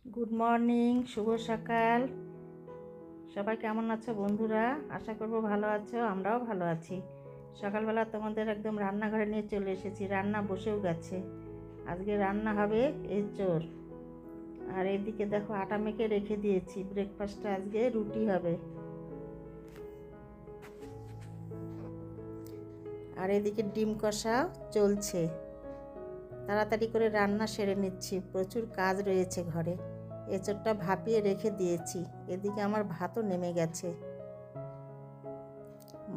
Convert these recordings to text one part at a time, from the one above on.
Good morning, শুভ সকাল। সবাই কেমন আছো বন্ধুরা? আশা করব ভালো আছো, আমরাও ভালো আছি। সকালবেলা তোমাদের একদম রান্নাঘরে নিয়ে চলে এসেছি, রান্না বসেও গেছে। আজকে রান্না হবে এঁচোড়। আর এদিকে দেখো আটা মেখে রেখে দিয়েছি, ব্রেকফাস্টে আজকে রুটি হবে। আর এদিকে ডিম কষা চলছে। তাড়াতাড়ি করে রান্না সেরে নিচ্ছি, প্রচুর কাজ রয়েছে ঘরে। এঁচোড়টা ভাপিয়ে রেখে দিয়েছি। এদিকে আমার ভাতও নেমে গেছে,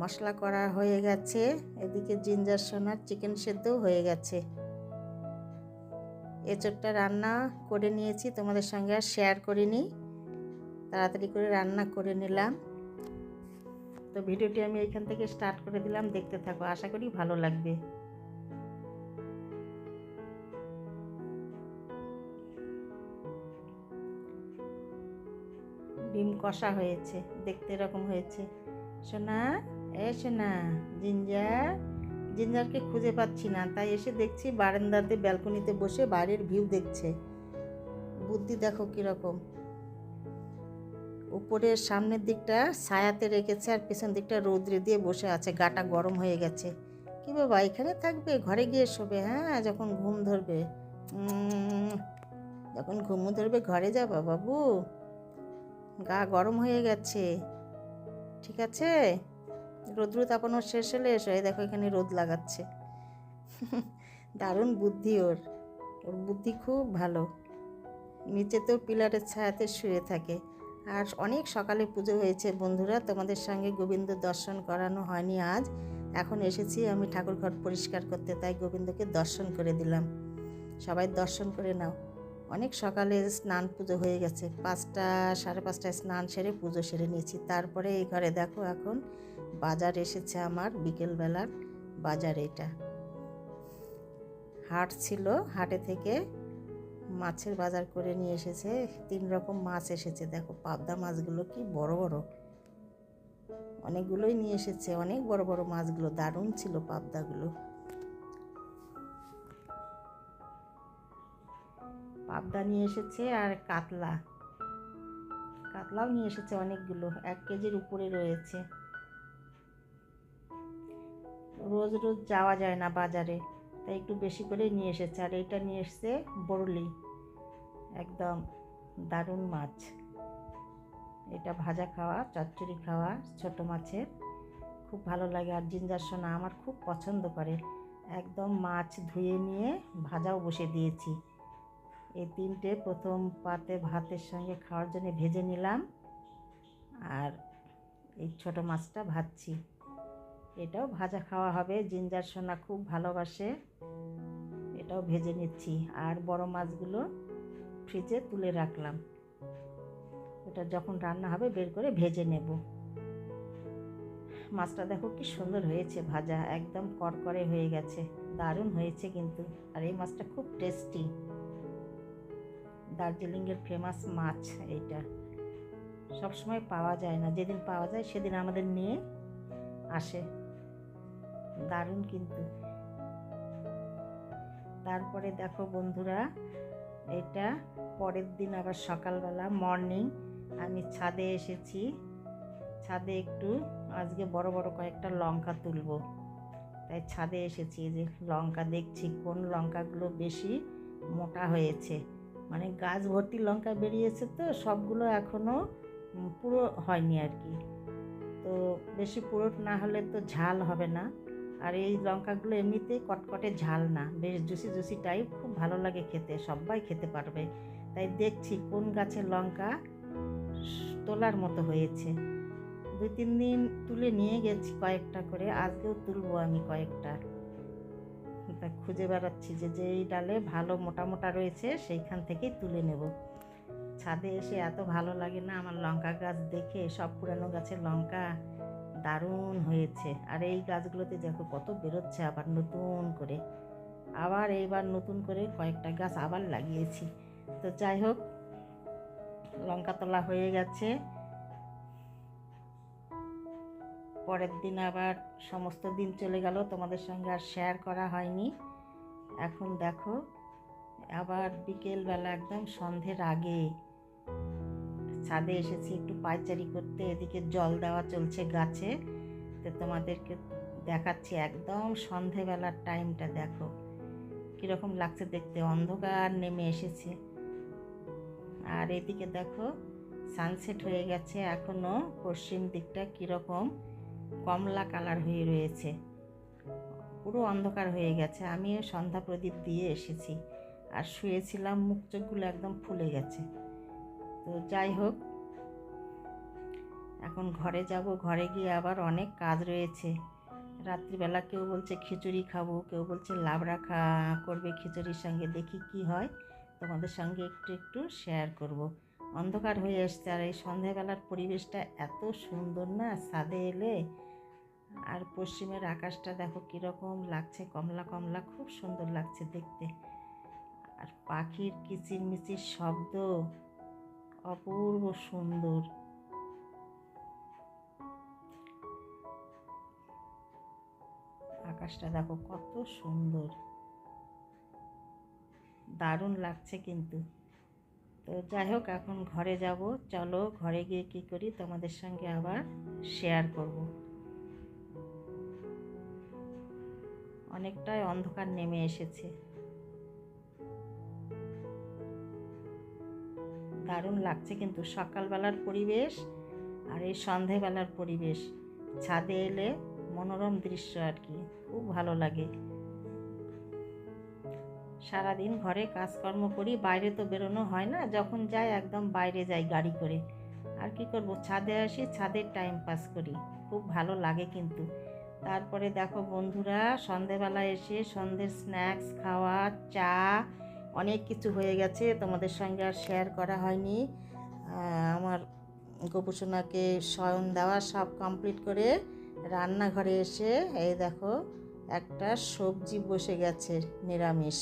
মশলা করা হয়ে গেছে। এদিকে জিঞ্জার সোনার চিকেন সেদ্ধও হয়ে গেছে। এঁচোড়টা রান্না করে নিয়েছি, তোমাদের সঙ্গে আর শেয়ার করিনি, তাড়াতাড়ি করে রান্না করে নিলাম। তো ভিডিওটি আমি এখান থেকে স্টার্ট করে দিলাম, দেখতে থাকো, আশা করি ভালো লাগবে। ডিম কষা হয়েছে, দেখতে এরকম হয়েছে। সোনা, সোনা, জিঞ্জার। জিঞ্জারকে খুঁজে পাচ্ছি না, তাই এসে দেখছি বারান্দাতে ব্যালকনিতে বসে বাইরের ভিউ দেখছে। বুদ্ধি দেখো কিরকম, উপরের সামনের দিকটা ছায়াতে রেখেছে আর পেছন দিকটা রৌদ্রে দিয়ে বসে আছে। গাটা গরম হয়ে গেছে। কি বাবা, এখানে থাকবে? ঘরে গিয়ে শোবে? হ্যাঁ, যখন ঘুম ধরবে, যখন ঘুম ধরবে ঘরে যাবা বাবু। গা গরম হয়ে গেছে, ঠিক আছে? রোদ্রু তাপানো শেষ হলে এসো। এই দেখো এখানে রোদ লাগাচ্ছে। দারুণ বুদ্ধি ওর, ওর বুদ্ধি খুব ভালো। নিচেতেও পিলারের ছায়াতে শুয়ে থাকে। আর অনেক সকালে পুজো হয়েছে বন্ধুরা, তোমাদের সঙ্গে গোবিন্দ দর্শন করানো হয়নি আজ। এখন এসেছি আমি ঠাকুর ঘর পরিষ্কার করতে, তাই গোবিন্দকে দর্শন করে দিলাম। সবাই দর্শন করে নাও। অনেক সকালে স্নান পুজো হয়ে গেছে, 5টা সাড়ে 5টায় স্নান সেরে পুজো সেরে নিয়েছি। তারপরে এই ঘরে দেখো এখন বাজার এসেছে আমার, বিকেলবেলার বাজার। এটা হাট ছিল, হাটে থেকে মাছের বাজার করে নিয়ে এসেছে। 3 রকম মাছ এসেছে, দেখো পাবদা মাছগুলো কি বড় বড়, অনেকগুলোই নিয়ে এসেছে। অনেক বড় বড় মাছগুলো, দারুণ ছিল পাবদাগুলো। পাবদা নিয়ে এসেছে আর কাতলা, কাতলাও নিয়ে এসেছে অনেকগুলো, 1 কেজির উপরে রয়েছে। রোজ রোজ যাওয়া যায় না বাজারে, তাই একটু বেশি করে নিয়ে এসেছে। আর এইটা নিয়ে এসেছে বরলি, একদম দারুণ মাছ। এটা ভাজা খাওয়া, চচ্চড়ি খাওয়া, ছোট মাছের খুব ভালো লাগে। আর জিঞ্জার সোনা আমার খুব পছন্দ করে। একদম মাছ ধুয়ে নিয়ে ভাজাও বসে দিয়েছি। এই 3টে প্রথম পাতে ভাতের সঙ্গে খাওয়ার জন্য ভেজে নিলাম। আর এই ছোট মাছটা ভাজছি, এটাও ভাজা খাওয়া হবে। জিঞ্জার সোনা খুব ভালোবাসে, এটাও ভেজে নিচ্ছি। আর বড় মাছগুলো ফ্রিজে তুলে রাখলাম, ওটা যখন রান্না হবে বের করে ভেজে নেব। মাছটা দেখো কি সুন্দর হয়েছে ভাজা, একদম করকরে হয়ে গেছে, দারুণ হয়েছে কিন্তু। আর এই মাছটা খুব টেস্টি, দার্জিলিংয়ের ফেমাস মাছ এইটা। সবসময় পাওয়া যায় না, যেদিন পাওয়া যায় সেদিন আমাদের নিয়ে আসে, দারুণ কিন্তু। তারপরে দেখো বন্ধুরা, এটা পরের দিন আবার সকালবেলা মর্নিং আমি ছাদে এসেছি। ছাদে একটু আজকে বড় বড় কয়েকটা লঙ্কা তুলবো, তাই ছাদে এসেছি। যে লঙ্কা দেখছি কোন লঙ্কাগুলো বেশি মোটা হয়েছে, মানে গাছ ভর্তি লঙ্কা বেরিয়েছে, তো সবগুলো এখনও পুরো হয়নি আর কি। তো বেশি পুরো না হলে তো ঝাল হবে না। আর এই লঙ্কাগুলো এমনিতেই কটকটে ঝাল না, বেশ জুসি জুসি টাইপ, খুব ভালো লাগে খেতে, সবাই খেতে পারবে। তাই দেখছি কোন গাছের লঙ্কা তোলার মতো হয়েছে। 2-3 দিন তুলে নিয়ে গেছি কয়েকটা করে, আজকেও তুলবো আমি কয়েকটা। তা খুঁজে বেড়াচ্ছি যে যেই ডালে ভালো মোটা মোটা রয়েছে সেইখান থেকেই তুলে নেব। ছাদে এসে এত ভালো লাগে না আমার লঙ্কা গাছ দেখে, সব পুরানো গাছের লঙ্কা দারুণ হয়েছে। আর এই গাছগুলোতে দেখো কত বেরোচ্ছে আবার নতুন করে, আবার এইবার নতুন করে কয়েকটা গাছ আবার লাগিয়েছি। তো যাই হোক, লঙ্কা তোলা হয়ে গেছে। পরের দিন আবার সমস্ত দিন চলে গেল, তোমাদের সঙ্গে আর শেয়ার করা হয়নি। এখন দেখো আবার বিকেলবেলা একদম সন্ধ্যের আগে ছাদে এসেছি একটু পায়চারি করতে, এদিকে জল দেওয়া চলছে গাছে। তো তোমাদেরকে দেখাচ্ছি একদম সন্ধেবেলার টাইমটা, দেখো কীরকম লাগছে দেখতে, অন্ধকার নেমে এসেছে। আর এদিকে দেখো সানসেট হয়ে গেছে, এখনও পশ্চিম দিকটা কীরকম কমলা কালার হয়ে রয়েছে, পুরো অন্ধকার হয়ে গেছে। আমিও সন্ধ্যা প্রদীপ দিয়ে এসেছি আর শুয়েছিলাম, মুখ চোখগুলো একদম ফুলে গেছে। তো যাই হোক, এখন ঘরে যাব, ঘরে গিয়ে আবার অনেক কাজ রয়েছে। রাত্রিবেলা কেউ বলছে খিচুড়ি খাবো, কেউ বলছে লাবড়া করবে খিচুড়ির সঙ্গে, দেখি কি হয়, তোমাদের সঙ্গে একটু একটু শেয়ার করব। অন্ধকার হয়ে এসছে আর এই সন্ধ্যাবেলার পরিবেশটা এত সুন্দর না ছাদে এলে। আর পশ্চিমের আকাশটা দেখো কীরকম লাগছে, কমলা কমলা, খুব সুন্দর লাগছে দেখতে। আর পাখির কিচিরমিচির শব্দ অপূর্ব সুন্দর। আকাশটা দেখো কত সুন্দর, দারুণ লাগছে কিন্তু। তো যাই হোক, এখন ঘরে যাব, চলো ঘরে গিয়ে কি করি তোমাদের সঙ্গে আবার শেয়ার করব। অনেকটাই অন্ধকার নেমে এসেছে, দারুণ লাগছে কিন্তু সকালবেলার পরিবেশ আর এই সন্ধেবেলার পরিবেশ, ছাদে এলে মনোরম দৃশ্য আর কি, খুব ভালো লাগে। সারাদিন ঘরে কাজকর্ম করি, বাইরে তো বেরোনো হয় না, যখন যাই একদম বাইরে যাই গাড়ি করে। আর কি করব, ছাদে আসি, ছাদের টাইম পাস করি, খুব ভালো লাগে কিন্তু। তারপরে দেখো বন্ধুরা, সন্ধেবেলা এসে সন্ধ্যের স্ন্যাক্স খাওয়া, চা, অনেক কিছু হয়ে গেছে, তোমাদের সঙ্গে আর শেয়ার করা হয়নি। আমার গোপুসোনাকে শয়ন দেওয়া সব কমপ্লিট করে রান্নাঘরে এসে এই দেখো একটা সবজি বসে গেছে নিরামিষ,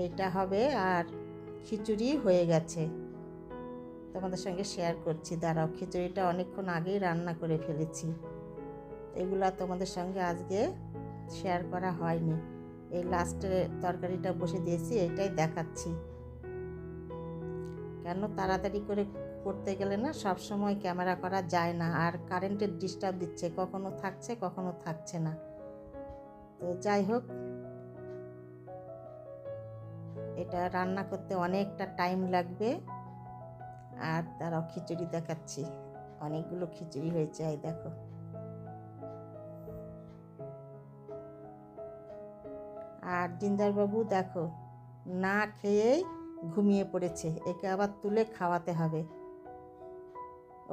এইটা হবে, আর খিচুড়ি হয়ে গেছে, তোমাদের সঙ্গে শেয়ার করছি। দাঁড়াও, খিচুড়িটা অনেকক্ষণ আগেই রান্না করে ফেলেছি, এগুলা তোমাদের সঙ্গে আজকে শেয়ার করা হয়নি। এই লাস্টে তরকারিটা বসে দিয়েছি, এইটাই দেখাচ্ছি, কেন তাড়াতাড়ি করে করতে গেলে না সব সময় ক্যামেরা করা যায় না, আর কারেন্টের ডিস্টার্ব দিচ্ছে, কখনো থাকছে কখনো থাকছে না। তো যাই হোক, এটা রান্না করতে অনেকটা টাইম লাগবে। আর তারাও খিচুড়ি দেখাচ্ছি, অনেকগুলো খিচুড়ি হয়েছে, এই দেখো। আর জিঞ্জারবাবু দেখো না খেয়েই ঘুমিয়ে পড়েছে, একে আবার তুলে খাওয়াতে হবে।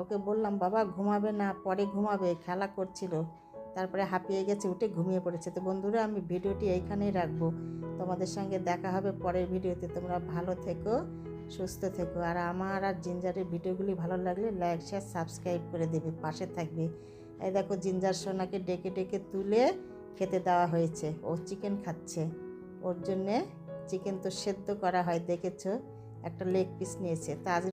ওকে বললাম বাবা ঘুমাবে না, পরে ঘুমাবে, খেলা করছিল, তারপরে হাঁপিয়ে গেছে, উঠে ঘুমিয়ে পড়েছে। তো বন্ধুরা, আমি ভিডিওটি এইখানেই রাখবো, তোমাদের সঙ্গে দেখা হবে পরের ভিডিওতে। তোমরা ভালো থেকো, সুস্থ থেকো, আর আমার আর জিঞ্জারের ভিডিওগুলি ভালো লাগলে লাইক শেয়ার সাবস্ক্রাইব করে দেবে, পাশে থাকবে। এই দেখো জিঞ্জার সোনাকে ডেকে ডেকে তুলে খেতে দেওয়া হয়েছে, ও চিকেন খাচ্ছে, ওর জন্যে চিকেন তো সেদ্ধ করা হয় দেখেছো, একটা লেগ পিস নিয়েছে। তা